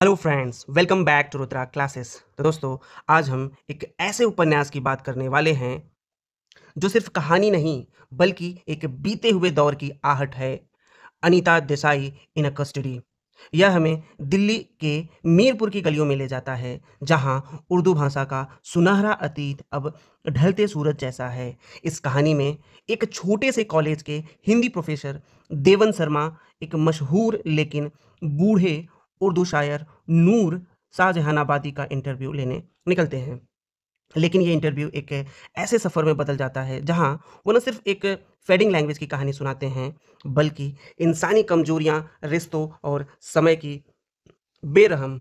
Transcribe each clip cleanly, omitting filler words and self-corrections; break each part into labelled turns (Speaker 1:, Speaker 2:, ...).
Speaker 1: Hello friends, welcome back to Rudra classes. तो दोस्तों, आज हम एक ऐसे उपन्यास की बात करने वाले हैं जो सिर्फ कहानी नहीं बल्कि एक बीते हुए दौर की आहट है। अनीता देसाई इन अ कस्टडी। यह हमें दिल्ली के मीरपुर की गलियों में ले जाता है, जहां उर्दू भाषा का सुनहरा अतीत अब ढलते सूरज जैसा है। इस कहानी में एक छोटे से कॉलेज के हिंदी प्रोफेसर देवन शर्मा एक मशहूर लेकिन बूढ़े उर्दू शायर नूर शाहजहानाबादी का इंटरव्यू लेने निकलते हैं। लेकिन ये इंटरव्यू एक ऐसे सफ़र में बदल जाता है जहाँ वो न सिर्फ एक फेडिंग लैंग्वेज की कहानी सुनाते हैं, बल्कि इंसानी कमजोरियाँ, रिश्तों और बेरहम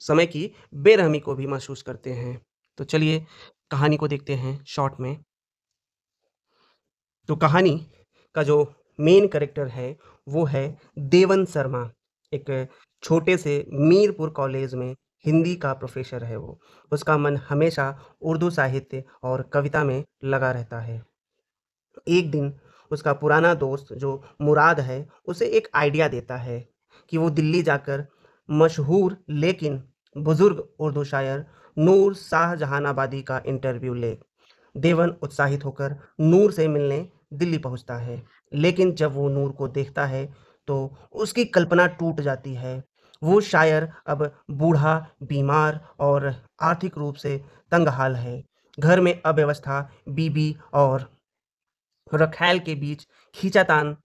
Speaker 1: समय की बेरहमी को भी महसूस करते हैं। तो चलिए कहानी को देखते हैं शॉर्ट में। तो कहानी का जो मेन कैरेक्टर है वो है देवन शर्मा। एक छोटे से मीरपुर कॉलेज में हिंदी का प्रोफेसर है वो। उसका मन हमेशा उर्दू साहित्य और कविता में लगा रहता है। एक दिन उसका पुराना दोस्त जो मुराद है उसे एक आइडिया देता है कि वो दिल्ली जाकर मशहूर लेकिन बुजुर्ग उर्दू शायर नूर शाहजहानाबादी का इंटरव्यू ले। देवन उत्साहित होकर नूर से मिलने दिल्ली पहुंचता है, लेकिन जब वो नूर को देखता है तो उसकी कल्पना टूट जाती है। वो शायर अब बूढ़ा, बीमार और आर्थिक रूप से तंगहाल है। घर में अव्यवस्था, बीबी और रखैल के बीच खींचातान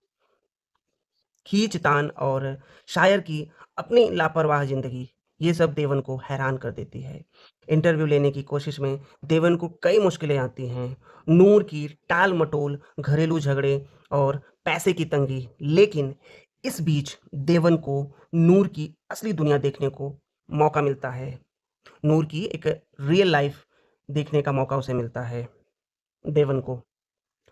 Speaker 1: खींचतान और शायर की अपनी लापरवाह ज़िंदगी, ये सब देवन को हैरान कर देती है। इंटरव्यू लेने की कोशिश में देवन को कई मुश्किलें आती हैं। नूर की टाल-मटोल, घरेलू झगड़े और पैसे की तंगी। लेकिन इस बीच देवन को नूर की असली दुनिया देखने को मौका मिलता है। नूर की एक रियल लाइफ़ देखने का मौका उसे मिलता है, देवन को।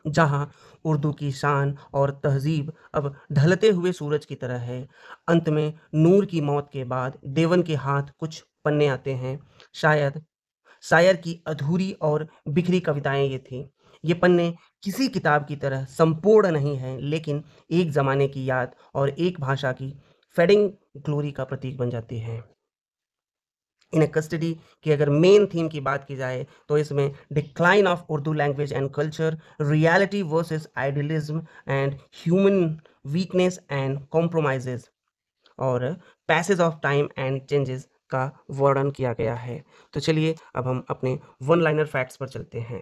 Speaker 1: जहाँ उर्दू की शान और तहज़ीब अब ढलते हुए सूरज की तरह है। अंत में नूर की मौत के बाद देवन के हाथ कुछ पन्ने आते हैं। शायद शायर की अधूरी और बिखरी कविताएँ ये थीं। ये पन्ने किसी किताब की तरह संपूर्ण नहीं हैं, लेकिन एक ज़माने की याद और एक भाषा की फेडिंग ग्लोरी का प्रतीक बन जाती हैं। इन कस्टडी की अगर मेन थीम की बात की जाए तो इसमें decline of Urdu language and culture, reality versus idealism and human weakness and compromises और passage of time and changes का वर्णन किया गया है। तो चलिए अब हम अपने वन लाइनर फैक्ट्स पर चलते हैं।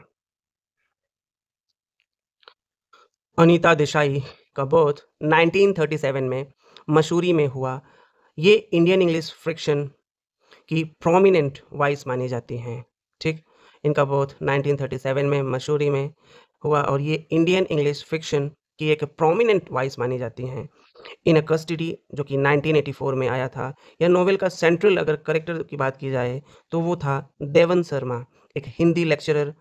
Speaker 1: अनीता देसाई का बर्थ 1937 में मसूरी में हुआ। ये इंडियन इंग्लिश फ्रिक्शन की प्रोमिनेंट वॉइस मानी जाती हैं, ठीक? इनका बर्थ 1937 में मसूरी में हुआ और ये इंडियन इंग्लिश फिक्शन की एक प्रोमिनेंट वॉइस मानी जाती हैं। इन अ कस्टडी जो कि 1984 में आया था, यह नोवेल का सेंट्रल अगर कैरेक्टर की बात की जाए तो वो था देवन शर्मा, एक हिंदी लेक्चरर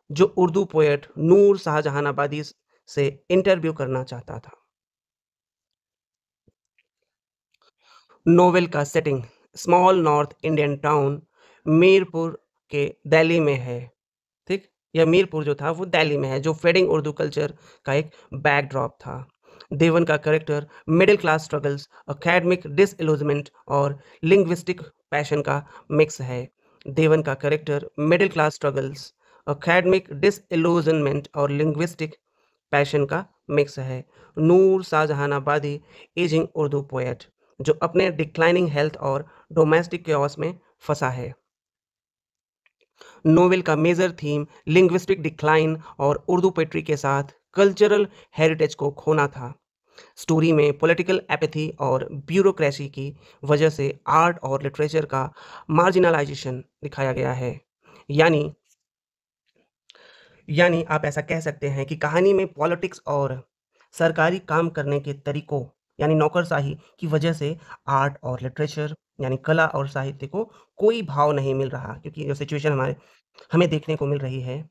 Speaker 1: जो उर्दू पोएट नूर शाहजहानाबादी से इंटरव्यू करना चाहता था। नोवेल का setting small north Indian town Mirpur के दिल्ली में है, ठीक? यह मीरपुर जो था वो दिल्ली में है, जो फेडिंग उर्दू कल्चर का एक बैकड्रॉप था। देवन का character middle class struggles, academic disillusionment और लिंग्विस्टिक पैशन का मिक्स है। देवन का character middle class struggles, academic disillusionment और लिंग्विस्टिक पैशन का मिक्स है। नूर शाहजहानाबादी एजिंग उर्दू पोएट जो अपने डिक्लाइनिंग हेल्थ और डोमेस्टिक केओस में फंसा है। नोवेल का मेजर थीम लिंग्विस्टिक डिक्लाइन और उर्दू पोएट्री के साथ कल्चरल हेरिटेज को खोना था। स्टोरी में पॉलिटिकल एपैथी और ब्यूरोक्रेसी की वजह से आर्ट और लिटरेचर का मार्जिनलाइजेशन दिखाया गया है। यानी यानी आप ऐसा कह सकते हैं कि कहानी में पॉलिटिक्स और सरकारी काम करने के तरीकों यानी नौकरशाही की वजह से आर्ट और लिटरेचर यानी कला और साहित्य को कोई भाव नहीं मिल रहा, क्योंकि जो सिचुएशन हमें देखने को मिल रही है,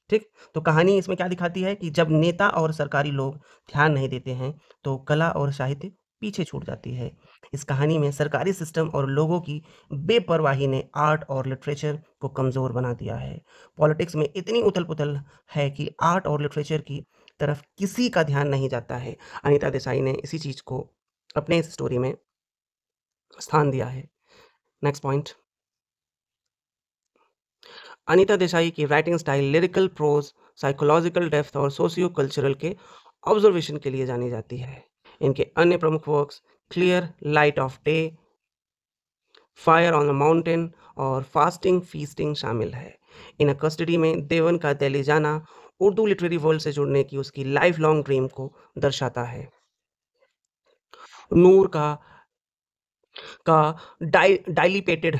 Speaker 1: ठीक? तो कहानी इसमें क्या दिखाती है कि जब नेता और सरकारी लोग ध्यान नहीं देते हैं, तो कला और साहित्य पीछे छूट जाती है। इस कहानी में सरकारी सिस्टम और लोगों की बेपरवाही ने आर्ट और लिटरेचर को कमज़ोर बना दिया है। पॉलिटिक्स में इतनी उथल-पुथल है कि आर्ट और लिटरेचर की तरफ किसी का ध्यान नहीं जाता है। अनीता देसाई ने इसी चीज़ को अपने इस स्टोरी में स्थान दिया है। नेक्स्ट पॉइंट, अनीता देसाई की writing style lyrical prose, psychological depth और सोशियो कल्चरल के ऑब्जर्वेशन के लिए जानी जाती है। इनके अन्य प्रमुख works Clear Light of Day, Fire on the Mountain और फास्टिंग फीस्टिंग शामिल है। इन कस्टडी में देवन का दिल्ली जाना उर्दू लिटरेरी वर्ल्ड से जुड़ने की उसकी लाइफ लॉन्ग ड्रीम को दर्शाता है। नूर का डाइलिपेटेड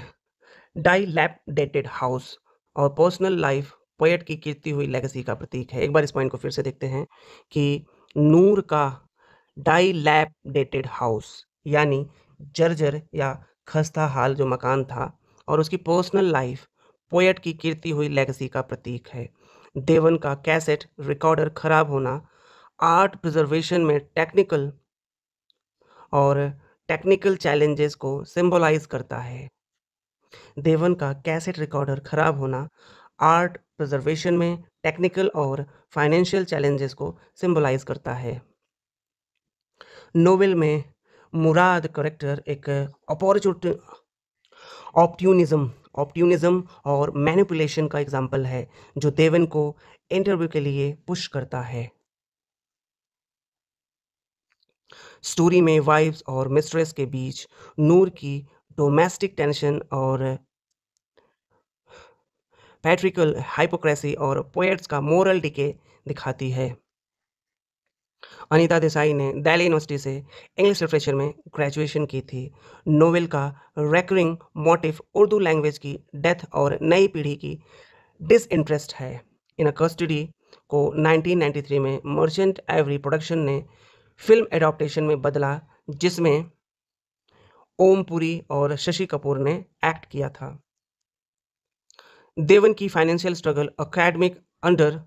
Speaker 1: डाइलैपिडेटेड हाउस और पर्सनल लाइफ पोएट की गिरती हुई लेगेसी का प्रतीक है। एक बार इस पॉइंट को फिर से देखते हैं कि नूर का डाइलैपिडेटेड हाउस यानी जर्जर या खस्ता हाल जो मकान था और उसकी पर्सनल लाइफ पोएट की गिरती हुई लेगेसी का प्रतीक है। देवन का कैसेट रिकॉर्डर खराब होना आर्ट प्रिजर्वेशन में टेक्निकल चैलेंजेस को सिंबलाइज करता है। देवन का कैसेट रिकॉर्डर खराब होना आर्ट प्रिजर्वेशन में टेक्निकल और फाइनेंशियल चैलेंजेस को सिंबलाइज करता है। नोवेल में मुराद करेक्टर एक ऑप्ट्यूनिज्म ऑप्ट्यूनिज्म और मैनिपुलेशन का एग्जाम्पल है जो देवन को इंटरव्यू के लिए पुश करता है। स्टोरी में वाइफ्स और मिस्ट्रेस के बीच नूर की डोमेस्टिक टेंशन और पैट्रिकल हाइपोक्रेसी और पोएट्स का मोरल डिके दिखाती है। अनीता देसाई ने दिल्ली यूनिवर्सिटी से इंग्लिश लिटरेचर में ग्रेजुएशन की थी। नोवेल का रेकरिंग मोटिव उर्दू लैंग्वेज की डेथ और नई पीढ़ी की डिसइंटरेस्ट है। इन कस्टडी को 1993 में मर्चेंट एवरी प्रोडक्शन ने फिल्म एडॉप्टेशन में बदला जिसमें ओम पुरी और शशि कपूर ने एक्ट किया था। देवन की financial struggle, academic under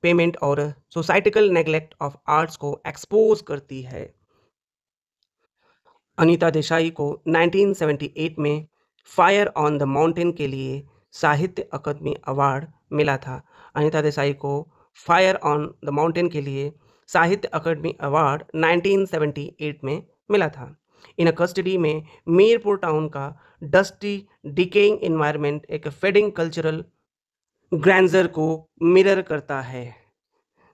Speaker 1: payment और सोसाइटिकल नेग्लेक्ट ऑफ आर्ट्स को एक्सपोज करती है। अनीता देसाई को 1978 में फायर ऑन द माउंटेन के लिए साहित्य अकादमी अवार्ड मिला था। अनीता देसाई को फायर ऑन द माउंटेन के लिए साहित्य अकादमी अवार्ड 1978 में मिला था। इन कस्टडी में मीरपुर टाउन का डस्टी डिकेइंग इन्वायरमेंट एक फेडिंग कल्चरल ग्रैंडर को मिरर करता है।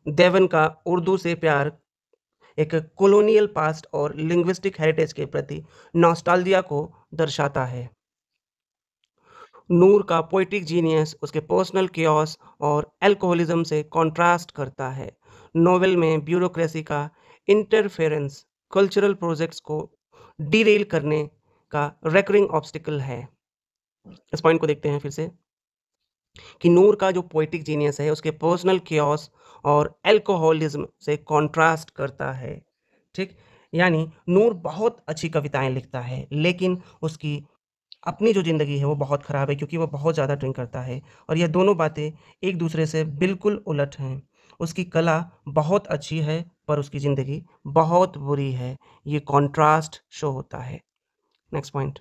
Speaker 1: देवन का उर्दू से प्यार एक कॉलोनियल पास्ट और लिंग्विस्टिक हेरिटेज के प्रति नॉस्टैल्जिया को दर्शाता है। नूर का पोएटिक जीनियस उसके पर्सनल कियोस और अल्कोहलिज्म से कॉन्ट्रास्ट करता है। नोवेल में ब्यूरोक्रेसी का इंटरफेरेंस कल्चरल प्रोजेक्ट्स को डीरेल करने का रेकरिंग ऑब्स्टिकल है। इस पॉइंट को देखते हैं फिर से कि नूर का जो पोएटिक जीनियस है उसके पर्सनल कियोस और अल्कोहलिज्म से कॉन्ट्रास्ट करता है। ठीक, यानी नूर बहुत अच्छी कविताएं लिखता है लेकिन उसकी अपनी जो ज़िंदगी है वो बहुत ख़राब है क्योंकि वो बहुत ज़्यादा ड्रिंक करता है और ये दोनों बातें एक दूसरे से बिल्कुल उलट हैं। उसकी कला बहुत अच्छी है पर उसकी ज़िंदगी बहुत बुरी है। ये कॉन्ट्रास्ट शो होता है। नेक्स्ट पॉइंट,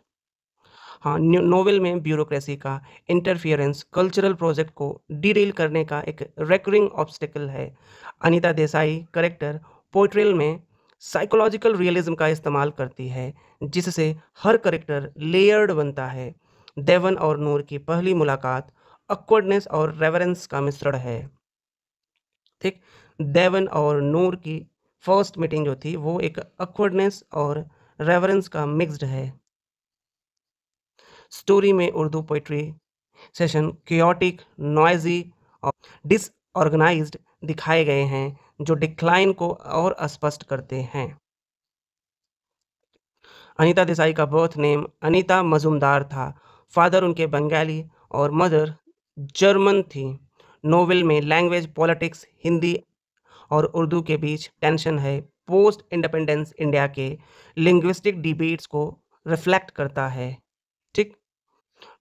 Speaker 1: हाँ, नोवेल में ब्यूरोक्रेसी का इंटरफियरेंस कल्चरल प्रोजेक्ट को डीरेल करने का एक रेकरिंग ऑब्स्टिकल है। अनीता देसाई करेक्टर पोर्ट्रेल में साइकोलॉजिकल रियलिज्म का इस्तेमाल करती है जिससे हर करेक्टर लेयर्ड बनता है। देवन और नूर की पहली मुलाकात ऑकवर्डनेस और रेवरेंस का मिश्रण है। ठीक, देवन और नूर की फर्स्ट मीटिंग जो थी वो एक ऑकवर्डनेस और रेवरेंस का मिक्स्ड है। स्टोरी में Urdu poetry session chaotic, noisy और डिसऑर्गेनाइज्ड दिखाए गए हैं जो डिक्लाइन को और स्पष्ट करते हैं। अनीता देसाई का बर्थ नेम अनीता मजुमदार था। फादर उनके बंगाली और मदर जर्मन थी। नोवेल में लैंग्वेज पॉलिटिक्स हिंदी और उर्दू के बीच टेंशन है। पोस्ट इंडिपेंडेंस इंडिया के लिंग्विस्टिक डिबेट्स को रिफ्लेक्ट करता है। ठीक,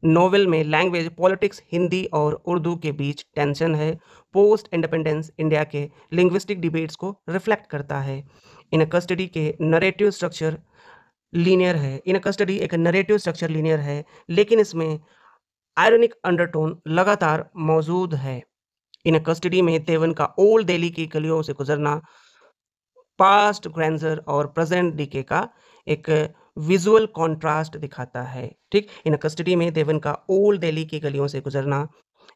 Speaker 1: नोवेल में लैंग्वेज पॉलिटिक्स हिंदी और उर्दू के बीच टेंशन है। पोस्ट इंडिपेंडेंस इंडिया के लिंग्विस्टिक डिबेट्स को रिफ्लेक्ट करता है। इन कस्टडी के नरेटिव स्ट्रक्चर लीनियर है। इन कस्टडी एक नरेटिव स्ट्रक्चर लीनियर है लेकिन इसमें आयरनिक अंडरटोन लगातार मौजूद है। इन कस्टडी में देवन का ओल्ड दिल्ली की गलियों से गुजरना पास्ट ग्रैंडर और प्रेजेंट डीके का एक विजुअल कॉन्ट्रास्ट दिखाता है, ठीक? इन कस्टडी में देवन का ओल्ड दिल्ली की गलियों से गुजरना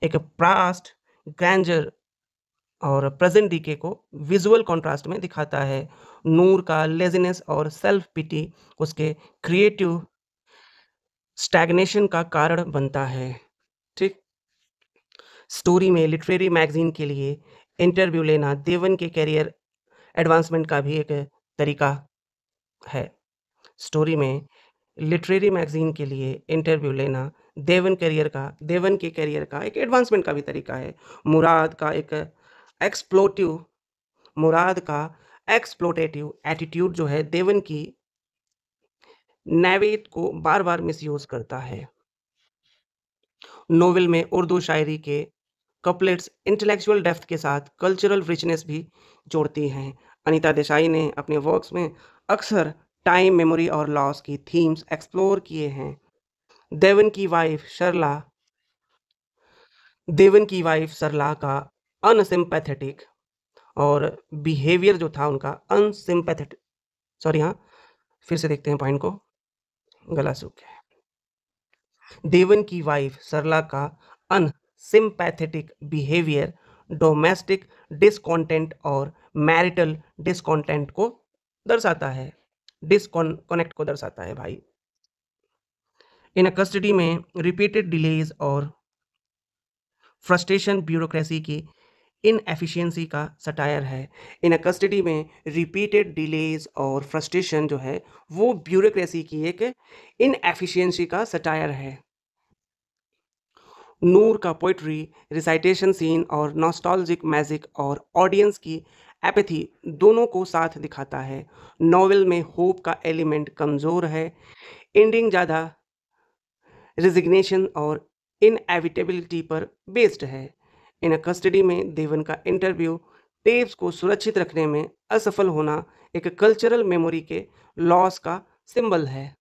Speaker 1: एक पास्ट ग्रैंडर और प्रेजेंट डीके को विजुअल कॉन्ट्रास्ट में दिखाता है। नूर का लेज़ीनेस और सेल्फ पिटी उसके क्रिएटिव स्टैग्नेशन का कारण बनता है, ठीक? स्टोरी में लिटरेरी मैगज़ीन के लिए इंटरव्यू लेना देवन के करियर एडवांसमेंट का भी एक तरीका है। स्टोरी में लिटरेरी मैगज़ीन के लिए इंटरव्यू लेना देवन के करियर का एक एडवांसमेंट का भी तरीका है। मुराद का एक एक्सप्लोटिव मुराद का एक्सप्लोटेटिव एटीट्यूड जो है देवन की नैवेट को बार-बार मिसयूज़ करता है। नोवेल में उर्दू शायरी के कपलेट्स इंटेलेक्चुअल डेप्थ के साथ कल्चरल रिचनेस भी जोड़ती हैं। अनीता देसाई ने अपने वर्क्स में अक्सर टाइम, मेमोरी और लॉस की थीम्स एक्सप्लोर किए हैं। देवन की वाइफ सरला देवन की वाइफ सरला का अनसिम्पैथेटिक और बिहेवियर जो था उनका अनसिम्पैथेटिक सॉरी हाँ, फिर से देखते हैं पॉइंट को, गला सूख गया है। देवन की वाइफ सरला का अनसिम्पैथेटिक बिहेवियर डोमेस्टिक डिसकॉन्टेंट और मैरिटल डिसकॉन्टेंट को दर्शाता है, डिसकॉन्नेक्ट को दर्शाता है भाई। इन कस्टडी में रिपीटेड डिलेज और फ्रस्ट्रेशन ब्यूरोक्रेसी की इनएफिशिएंसी का सटायर है। इन कस्टडी में रिपीटेड डिलेज और फ्रस्ट्रेशन जो है वो ब्यूरोक्रेसी की एक इनएफिशिएंसी का सटायर है। नूर का पोइट्री रिसाइटेशन सीन और नॉस्टैल्जिक मैजिक और ऑडियंस की एपैथी दोनों को साथ दिखाता है। नॉवेल में होप का एलिमेंट कमज़ोर है, एंडिंग ज़्यादा रिजिग्नेशन और इनएविटेबिलिटी पर बेस्ड है। इन कस्टडी में देवन का इंटरव्यू टेप्स को सुरक्षित रखने में असफल होना एक कल्चरल मेमोरी के लॉस का सिंबल है।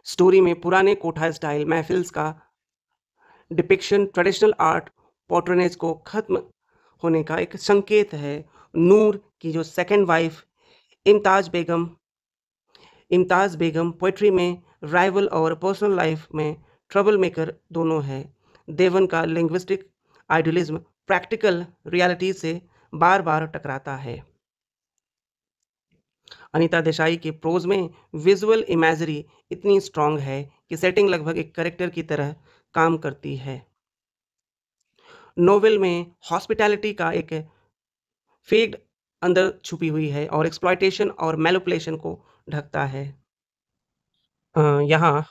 Speaker 1: स्टोरी में पुराने कोठा स्टाइल महफिल्स का डिपिक्शन ट्रेडिशनल आर्ट पैट्रोनेज को खत्म होने का एक संकेत है। नूर की जो सेकंड वाइफ इम्ताज़ बेगम पोइट्री में राइवल और पर्सनल लाइफ में ट्रबल मेकर दोनों है। देवन का लिंग्विस्टिक आइडियलिज्म प्रैक्टिकल रियलिटी से बार-बार टकराता है। अनीता देसाई के प्रोज में विजुअल इमेजरी इतनी स्ट्रांग है कि सेटिंग लगभग एक कैरेक्टर की तरह काम करती है। नोवेल में हॉस्पिटैलिटी का एक फेड अंदर छुपी हुई है और एक्सप्लॉयटेशन और मैनिपुलेशन को ढकता है। यहाँ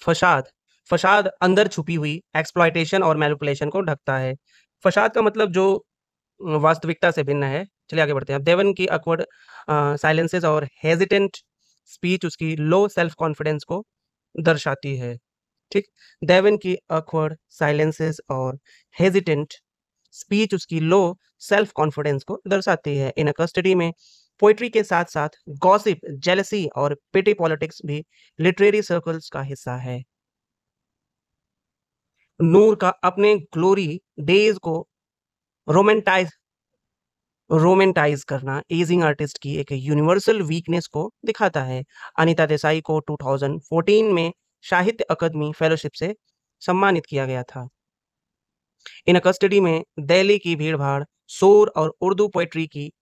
Speaker 1: फसाद फसाद अंदर छुपी हुई एक्सप्लॉयटेशन और मैनिपुलेशन को ढकता है। फसाद का मतलब जो वास्तविकता से भिन्न है। चलिए आगे बढ़ते हैं। देवन की ऑकवर्ड साइलेंसेस और हेजिटेंट स्पीच उसकी लो सेल्फ कॉन्फिडेंस को दर्शाती है, ठीक? देवन की ऑकवर्ड साइलेंसेस और हेजिटेंट स्पीच उसकी लो सेल्फ कॉन्फिडेंस को दर्शाती है। इन कस्टडी में पोएट्री के साथ-साथ गॉसिप, जेलसी और पिटी पॉलिटिक्स भी लिटरेरी सर्कल्स का हिस्सा है। नूर का अपने ग्लोरी डेज़ को रोमांटाइज़ रोमांटाइज़ करना एजिंग आर्टिस्ट की एक यूनिवर्सल वीकनेस को दिखाता है। अनीता देसाई को 2014 में साहित्य अकादमी फेलोशिप से सम्मानित किया गया था। इन कस्टडी में दिल्ली की भीड़-भाड़, शोर और उर्दू पोएट्री की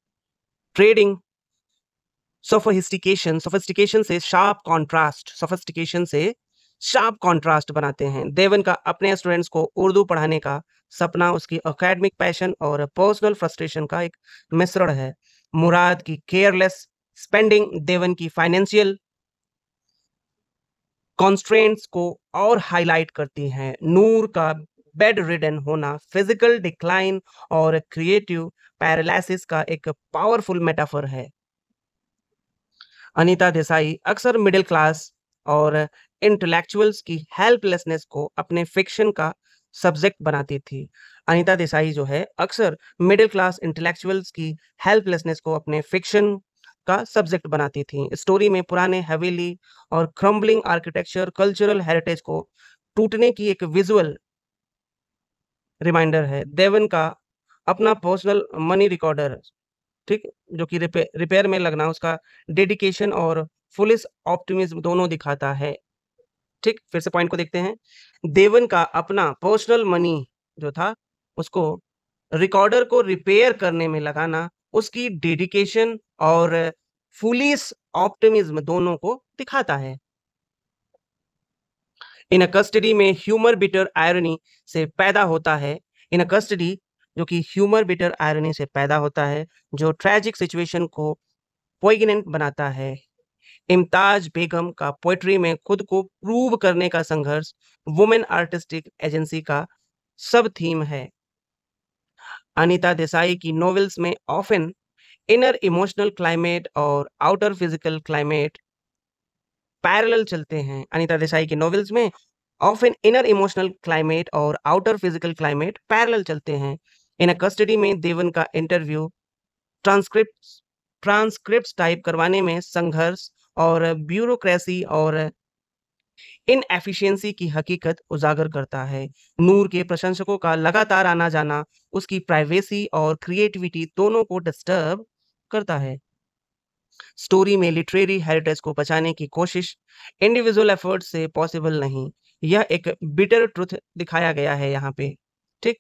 Speaker 1: ट्रेडिंग सोफिस्टिकेशन से शार्प कॉन्ट्रास्ट बनाते हैं। देवन का अपने स्टूडेंट्स को उर्दू पढ़ाने का सपना उसकी एकेडमिक पैशन और पर्सनल फ्रस्ट्रेशन का एक मिश्रण है। मुराद की केयरलेस स्पेंडिंग देवन की फाइनेंशियल कॉन्स्ट्रेंट्स को और हाईलाइट करती हैं। नूर का बेड रिडन होना, फिजिकल डिक्लाइन और क्रिएटिव पैरालिसिस का एक पावरफुल मेटाफर है। अनीता देसाई अक्सर मिडिल क्लास और इंटेलेक्चुअल्स की हेल्पलेसनेस को अपने फिक्शन का सब्जेक्ट बनाती थी। अनीता देसाई जो है अक्सर मिडिल क्लास इंटेलेक्चुअल्स की हेल्पलेसनेस को अपने फिक्शन का सब्जेक्ट बनाती थी। स्टोरी में पुराने हवेली और क्रम्बलिंग आर्किटेक्चर कल्चरल हेरिटेज को टूटने की एक विजुअल रिमाइंडर है। देवन का अपना पर्सनल मनी रिकॉर्डर ठीक? जो कि रिपेयर में लगना, उसका डेडिकेशन और फुलिश ऑप्टिमिज्म दोनों दिखाता है। ठीक? फिर से पॉइंट को देखते हैं। देवन का अपना पर्सनल मनी जो था, उसको रिकॉर्डर को रिपेयर करने में लगाना, उसकी डेडिकेशन और फुलिश ऑप्टिमिज्म दोनों को दिखाता है। इन अ कस्टडी में ह्यूमर बिटर आयरनी से पैदा होता है। इन अ कस्टडी जो कि ह्यूमर बिटर आयरनी से पैदा होता है, जो ट्रेजिक सिचुएशन को पोइग्नेंट बनाता है। इम्ताज बेगम का पोएट्री में खुद को प्रूव करने का संघर्ष वुमेन आर्टिस्टिक एजेंसी का सब थीम है। अनीता देसाई की नॉवेल्स में ऑफन इनर इमोशनल क्लाइमेट और आउटर फिजिकल क्लाइमेट पैरेलल चलते हैं। अनीता देसाई की नॉवेल्स में ऑफन इनर इमोशनल क्लाइमेट और आउटर फिजिकल क्लाइमेट पैरेलल चलते हैं। इन अ कस्टडी में देवन का इंटरव्यू ट्रांसक्रिप्ट ट्रांसक्रिप्ट्स टाइप करवाने में संघर्ष और ब्यूरोक्रेसी और इनएफिशिएंसी की हकीकत उजागर करता है। नूर के प्रशंसकों का लगातार आना-जाना उसकी प्राइवेसी और क्रिएटिविटी दोनों को डिस्टर्ब करता है। स्टोरी में लिटरेरी हेरिटेज को बचाने की कोशिश इंडिविजुअल एफर्ट से पॉसिबल नहीं। यह एक बिटर ट्रुथ दिखाया गया है यहाँ पे, ठीक?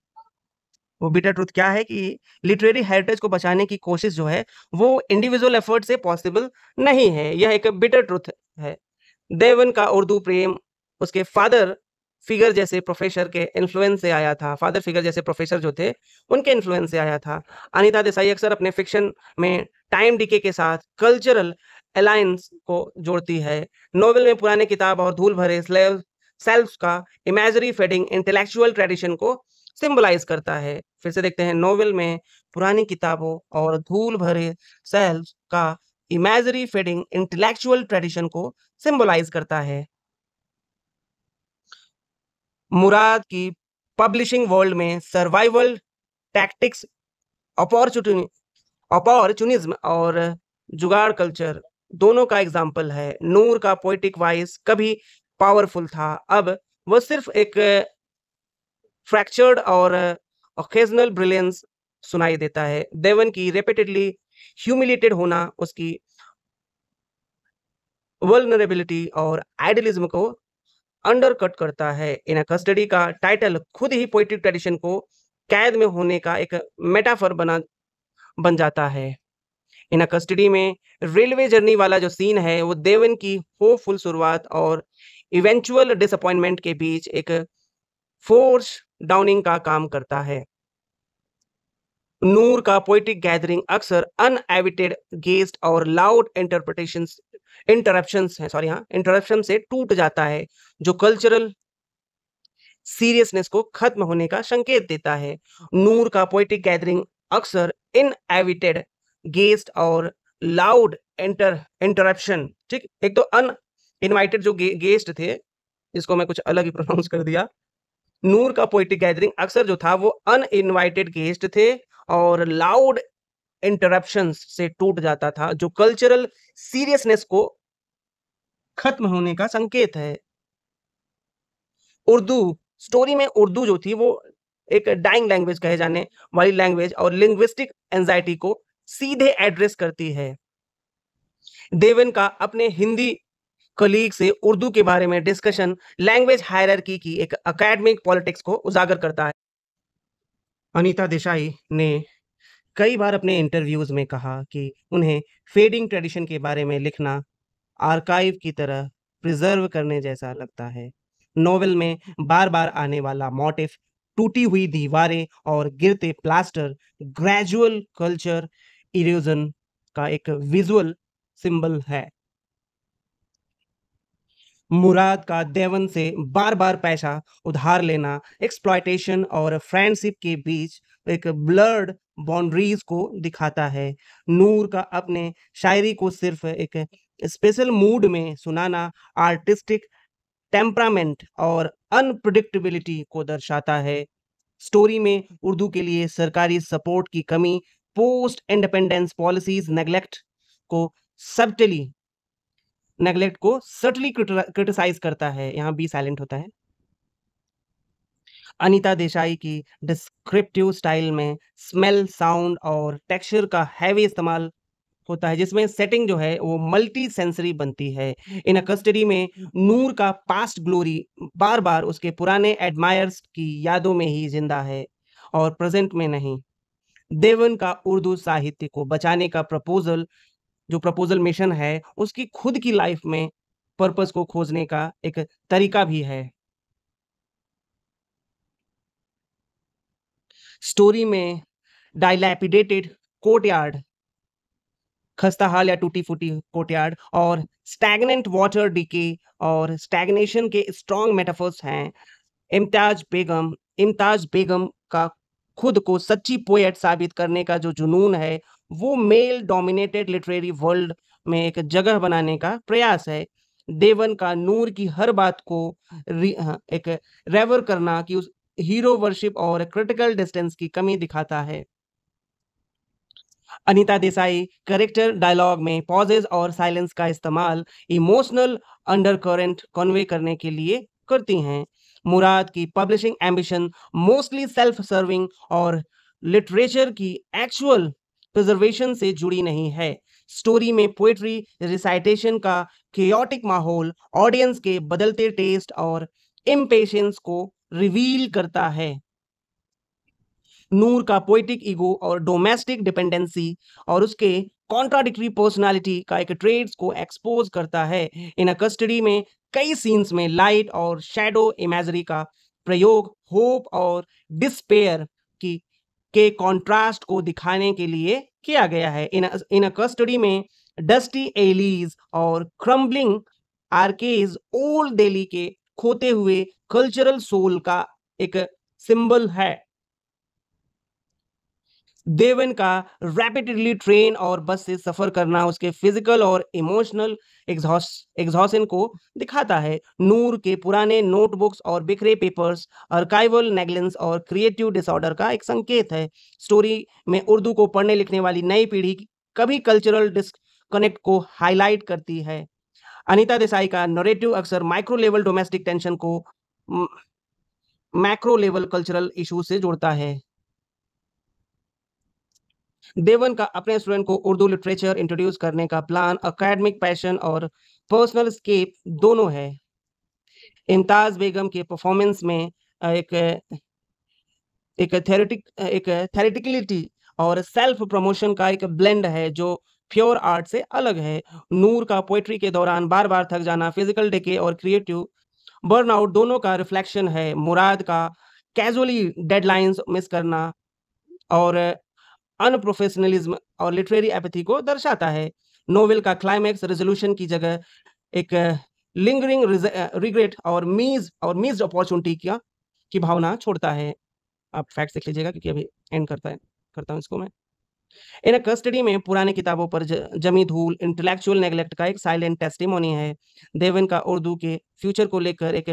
Speaker 1: वो बिटर ट्रुथ क्या है कि लिटरेरी हेरिटेज को बचाने की कोशिश जो है, वो इंडिविजुअल एफर्ट से पॉसिबल नहीं है। यह एक बिटर ट्रुथ है। देवन का उर्दू प्रेम उसके फादर फिगर जैसे प्रोफेसर के इन्फ्लुएंस से आया था। फादर फिगर जैसे प्रोफेसर जो थे, उनके इन्फ्लुएंस से आया था। अनीता देसाई अक्सर अपने फिक्शन में टाइम डिके के साथ कल्चरल अलायंस को जोड़ती है। नॉवेल में पुराने किताब और धूल भरे स्लेव सेल्फ्स का इमेजरी फेडिंग इंटेलेक्चुअल ट्रेडिशन को सिंबलाइज करता है। फिर से देखते हैं, नॉवेल में पुरानी किताबों और धूल भरे सेल्फ्स का इमेजरी फेडिंग इंटेलेक्चुअल ट्रेडिशन को सिंबलाइज करता है। मुराद की पब्लिशिंग वर्ल्ड में सर्वाइवल टैक्टिक्स, अपॉर्चुनिटी अपॉर्चुनिज्म और जुगाड़ कल्चर दोनों का एग्जाम्पल है। नूर का पोएटिक वॉइस कभी पावरफुल था, अब वो सिर्फ एक फ्रैक्चर्ड और ओकेजनल ब्रिलियंस सुनाई देता है। देवन की रिपीटेडली ह्यूमिलेटेड होना उसकी वल्नरेबिलिटी और आइडियलिज्म को अंडरकट करता है। इन कस्टडी का टाइटल खुद ही पोएटिक ट्रेडिशन को कैद में होने का एक मेटाफर बन जाता है। इन कस्टडी में रेलवे जर्नी वाला जो सीन है, वो देवन की होपफुल शुरुआत और इवेंचुअल डिसअपॉइंटमेंट के बीच एक फोर्स डाउनिंग का काम करता है। नूर का पोएटिक गैदरिंग अक्सर अनएविटेड गेस्ट और लाउड इंटरप्शन से टूट जाता है, जो कल्चरल सीरियसनेस को खत्म होने का संकेत देता है। नूर का पोएटिक गैदरिंग अक्सर इनएविटेड गेस्ट और लाउड इंटरप्शन, ठीक? एक तो अनइनवाइटेड जो गेस्ट थे, जिसको मैं कुछ अलग ही प्रोनाउंस कर दिया। नूर का पोएटिक गैदरिंग अक्सर जो था वो अनइनवाइटेड गेस्ट थे और लाउड इंटरप्शंस से टूट जाता था, जो कल्चरल सीरियसनेस को खत्म होने का संकेत है। उर्दू स्टोरी में उर्दू जो थी वो एक डाइंग लैंग्वेज कहे जाने वाली लैंग्वेज और लिंग्विस्टिक एंजाइटी को सीधे एड्रेस करती है। देवन का अपने हिंदी कलीग से उर्दू के बारे में डिस्कशन लैंग्वेज हायरार्की की एक एकेडमिक पॉलिटिक्स को उजागर करता है। अनीता देसाई ने कई बार अपने इंटरव्यूज में कहा कि उन्हें फेडिंग ट्रेडिशन के बारे में लिखना आर्काइव की तरह प्रिजर्व करने जैसा लगता है। नोवेल में बार-बार आने वाला मोटिफ, टूटी हुई दीवारें और गिरते प्लास्टर, ग्रेजुअल कल्चर इरोजन का एक विजुअल सिंबल है। मुराद का देवन से बार-बार पैसा उधार लेना, एक्सप्लॉयटेशन और फ्रेंडशिप के बीच एक ब्लर्ड बाउंड्रीज को दिखाता है। नूर का अपने शायरी को सिर्फ एक स्पेशल मूड में सुनाना आर्टिस्टिक टेम्परामेंट और अनप्रेडिक्टेबिलिटी को दर्शाता है। स्टोरी में उर्दू के लिए सरकारी सपोर्ट की कमी, पोस्ट इंडिपेंडेंस पॉलिसीज को सब्टली नेगलेक्ट को सटली क्रिटिसाइज करता है। यहाँ बी साइलेंट होता है। अनीता देसाई की डिस्क्रिप्टिव स्टाइल में स्मेल, साउंड और टेक्सचर का हैवी इस्तेमाल होता है, जिसमें सेटिंग जो है वो मल्टी सेंसरी बनती है। इन अ कस्टडी में नूर का पास्ट ग्लोरी बार-बार उसके पुराने एडमायर्स की यादों में ही ज़िंदा है और प्रेज़ेंट में नहीं। देवन का उर्दू साहित्य को बचाने का प्रपोज़ल मिशन है, उसकी खुद की लाइफ़ में पर्पस को खोजने का एक तरीका भी है। स्टोरी में डाइलैपिडेटेड कोर्टयार्ड, खस्ताहाल या टूटी-फूटी कोर्टयार्ड और स्टैग्नेंट वाटर डीके और स्टैग्नेशन के स्ट्रॉन्ग मेटाफर्स हैं। इम्तियाज़ बेगम का खुद को सच्ची पोएट साबित करने का जो जुनून है, वो मेल डोमिनेटेड लिटरेरी वर्ल्ड में एक जगह बनाने का प्रयास है। देवन का नूर की हर बात को एक रेवर करना कि उस हीरो वर्शिप और क्रिटिकल डिस्टेंस की कमी दिखाता है। अनीता देसाई कैरेक्टर डायलॉग में पॉजेज़ और साइलेंस का इस्तेमाल इमोशनल अंडरकरेंट कन्वे करने के लिए करती हैं। मुराद की publishing ambition mostly self serving और लिटरेचर की एक्चुअल प्रिजर्वेशन से जुड़ी नहीं है। स्टोरी में पोएट्री रिसाइटेशन का केयोटिक माहौल ऑडियंस के बदलते टेस्ट और इम्पेशंस को रिवील करता है। नूर का पोएटिक ईगो और डोमेस्टिक डिपेंडेंसी और उसके कॉन्ट्राडिक्टरी पर्सनालिटी का एक ट्रेड्स को एक्सपोज करता है। इन अ कस्टडी में कई सीन्स में लाइट और शैडो इमेजरी का प्रयोग होप और डिस्पेयर की के कॉन्ट्रास्ट को दिखाने के लिए किया गया है। इन अ कस्टडी में डस्टी एलीज और क्रम्बलिंग आर्केज ओल्ड दिल्ली के खोते हुए कल्चरल सोल का एक सिंबल है। देवन का रैपिडली ट्रेन और बस से सफ़र करना उसके फिजिकल और इमोशनल एग्जॉशन को दिखाता है। नूर के पुराने नोटबुक्स और बिखरे पेपर्स आर्काइवल नेग्लेंस और क्रिएटिव डिसऑर्डर का एक संकेत है। स्टोरी में उर्दू को पढ़ने लिखने वाली नई पीढ़ी कभी कल्चरल डिस्कनेक्ट को हाईलाइट करती है। अनीता देसाई का नरेटिव अक्सर माइक्रो लेवल डोमेस्टिक टेंशन को मैक्रो लेवल कल्चरल इशू से जोड़ता है। देवन का अपने स्टूडेंट को उर्दू लिटरेचर इंट्रोड्यूस करने का प्लान एकेडमिक पैशन और पर्सनल स्केप दोनों है। इम्तियाज बेगम के परफॉर्मेंस में एक एक थेरेटिकलिटी और सेल्फ प्रमोशन का एक ब्लेंड है जो प्योर आर्ट से अलग है। नूर का पोएट्री के दौरान बार-बार थक जाना, फिजिकल डिके और क्रिएटिव बर्नआउट दोनों का रिफ्लेक्शन है। मुराद का कैजुअली डेडलाइंस मिस करना और अनप्रोफेशनलिज्म और लिटरेरी एपैथी को दर्शाता है। नोवेल का क्लाइमैक्स रेज़ोल्यूशन की जगह एक लिंगरिंग रिग्रेट और मिस्ड अपॉर्च्युनिटी की भावना छोड़ता है। आप फैक्ट्स लिख लीजिएगा क्योंकि अभी एंड करता हूँ इसको मैं। इन अ कस्टडी में पुरानी किताबों पर जमी धूल इंटेलेक्चुअल नेग्लेक्ट का एक साइलेंट टेस्टिमोनी है। देवन का उर्दू के फ्यूचर को लेकर एक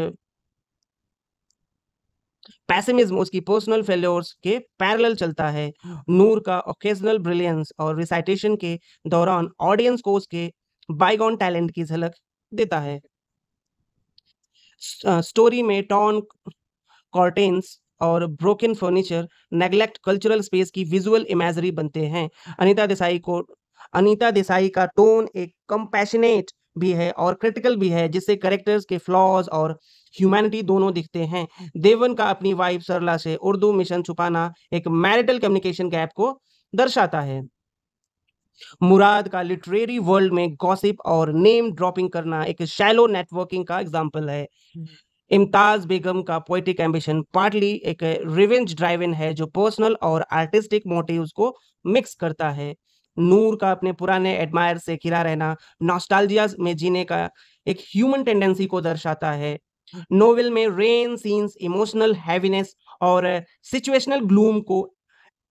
Speaker 1: पेसिमिज्म उसकी पर्सनल फेल्योर्स के पैरेलल चलता है। नूर का ओकेजनल ब्रिलियंस और रिसाइटेशन के दौरान ऑडियंस को उसके बायगॉन टैलेंट की झलक देता है। स्टोरी में टॉर्न कर्टेन्स और broken furniture neglect cultural space की विजुअल इमेजरी बनते हैं। अनीता देसाई का टोन एक कंपैशनेट भी है और क्रिटिकल भी है, जिससे कैरेक्टर्स के फ्लॉज और ह्यूमैनिटी दोनों दिखते हैं। देवन का अपनी वाइफ सरला से उर्दू मिशन छुपाना एक मैरिटल कम्युनिकेशन गैप को दर्शाता है। मुराद का लिटरेरी वर्ल्ड में गॉसिप और नेम ड्रॉपिंग करना एक शैलो नेटवर्किंग का एग्जाम्पल है। इम्तियाज बेगम का पोएटिक एम्बिशन पार्टली एक रिवेंज ड्राइवन है जो पर्सनल और आर्टिस्टिक मोटिव्स को मिक्स करता है। नूर का अपने पुराने एडमायर से घिरा रहना नॉस्टैल्जिया में जीने का एक ह्यूमन टेंडेंसी को दर्शाता है। नोवेल में रेन सीन्स इमोशनल हैवीनेस और सिचुएशनल ग्लूम को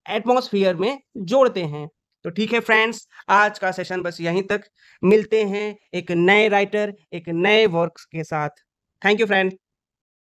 Speaker 1: एटमॉस्फेयर में जोड़ते हैं। तो ठीक है फ्रेंड्स, आज का सेशन बस यहीं तक। मिलते हैं एक नए राइटर, एक नए वर्क्स के साथ। Thank you friend.